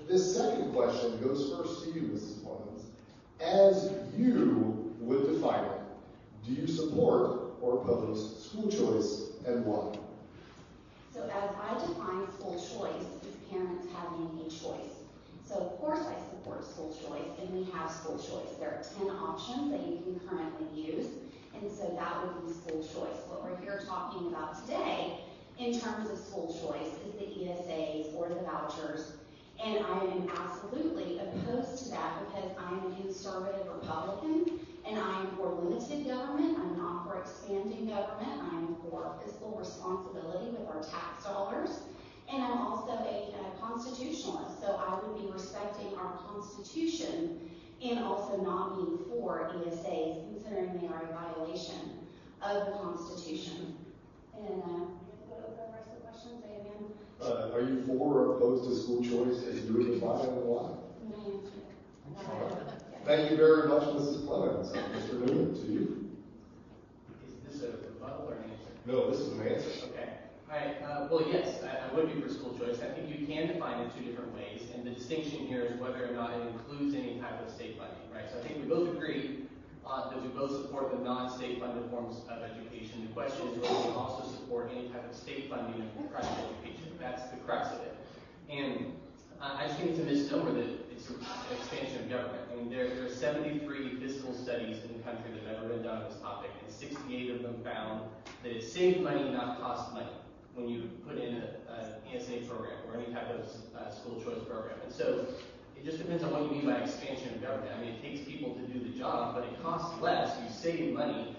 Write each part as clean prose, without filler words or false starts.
this second question goes first to you, Mrs. Clemens. As you would define it, do you support or oppose school choice and why? So as I define school choice, is parents having a choice. So of course I support school choice, and we have school choice. There are 10 options that you can currently use, and so that would be school choice. What we're here talking about today in terms of school choice is the ESAs or the vouchers, and I am absolutely opposed to that because I'm a conservative Republican, and I am for limited government. I'm not for expanding government. I'm for fiscal responsibility with our tax dollars. And I'm also a constitutionalist, so I would be respecting our Constitution and also not being for ESAs, considering they are a violation of the Constitution. And what was the rest of the question? Say again. Are you for or opposed to school choice as you would define it and why? No answer. Thank you very much, Mrs. Clemens. Mr. Newman, to you. Is this a rebuttal or an answer? No, this is an answer. Okay. All right. Well, yes, I would be for school choice. I think you can define it two different ways, and the distinction here is whether or not it includes any type of state funding, right? So I think we both agree that we both support the non-state funded forms of education. The question is whether we also support any type of state funding of private education. That's the crux of it. And I just think it's a misnomer that it's an expansion of government. I mean, there are 73 fiscal studies in the country that have ever been done on this topic, and 68 of them found that it saved money, not cost money, when you put in an ESA program or any type of school choice program. And so it just depends on what you mean by expansion of government. I mean, it takes people to do the job, but it costs less. You save money.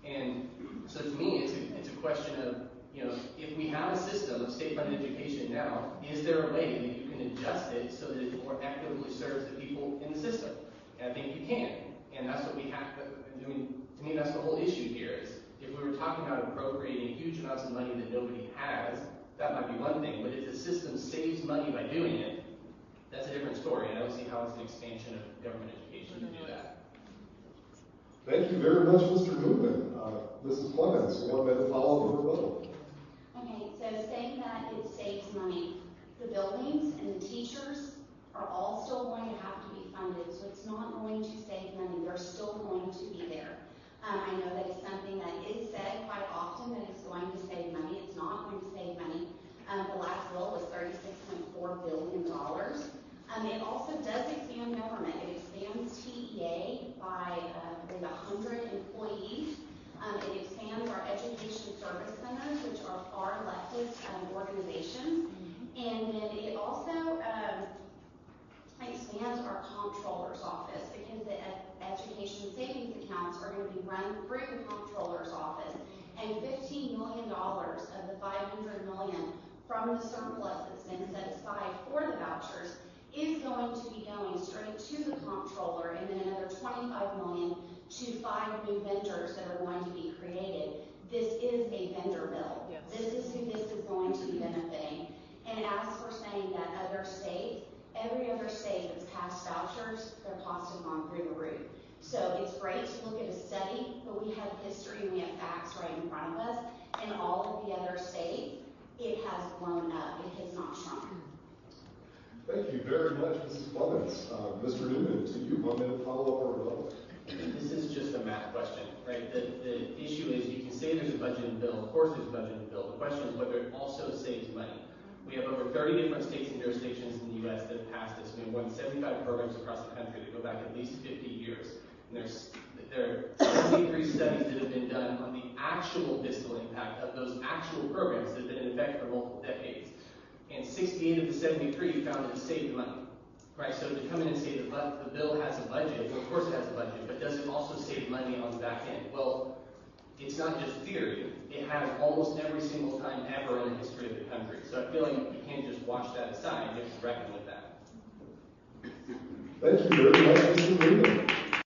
And so to me, it's a question of, if we have a system of state-funded education now, is there a way that you can adjust it so that it more equitably serves the people in the system? And I think you can. And that's what we have. I mean, to me, that's the whole issue here is if we were talking about appropriating huge amounts of money that nobody has, that might be one thing. But if the system saves money by doing it, that's a different story. And I don't see how it's an expansion of government education to do that. Thank you very much, Mr. Newman. Mrs. Clemens, 1 minute follow-up rebuttal. Okay, so saying that it saves money, the buildings and the teachers are all still going to have to be funded, so it's not going to save money. They're still going to be there. I know that is something that is said quite often that it's going to save money. It's not going to save money. The last bill was $36.4 billion. It also does expand government. It expands TEA by, I believe, 100 employees. It expands our education service centers, which are far leftist organizations. And then it also expands our comptroller's office because the education savings accounts are going to be run through the comptroller's office. And $15 million of the $500 million from the surplus that's been set aside for the vouchers is going to be going straight to the comptroller, and then another $25 million to 5 new vendors that are going to be created. This is a vendor bill. Yes. This is who this is going to be benefiting. And as for saying that other states, every other state that's passed vouchers, their costs have gone through the roof. So it's great to look at a study, but we have history and we have facts right in front of us. In all of the other states, it has blown up. It has not shrunk. Thank you very much, Mrs. Clemens. Mr. Newman, to you, 1 minute follow-up or rebuttal. This is just a math question, right? The issue is you can say there's a budget in the bill. Of course there's a budget in the bill. The question is whether it also saves money. We have over 30 different states and jurisdictions in the U.S. that have passed this. We have more than 75 programs across the country that go back at least 50 years. And there are 73 studies that have been done on the actual fiscal impact of those actual programs that have been in effect for multiple decades. And 68 of the 73 found that it saved money. Right, so to come in and say that the bill has a budget, well, of course it has a budget, but does it also save money on the back end? Well, it's not just theory. It has almost every single time ever in the history of the country. So I feel like you can't just wash that aside. You have to reckon with that. Thank you very much, Mr. Newman.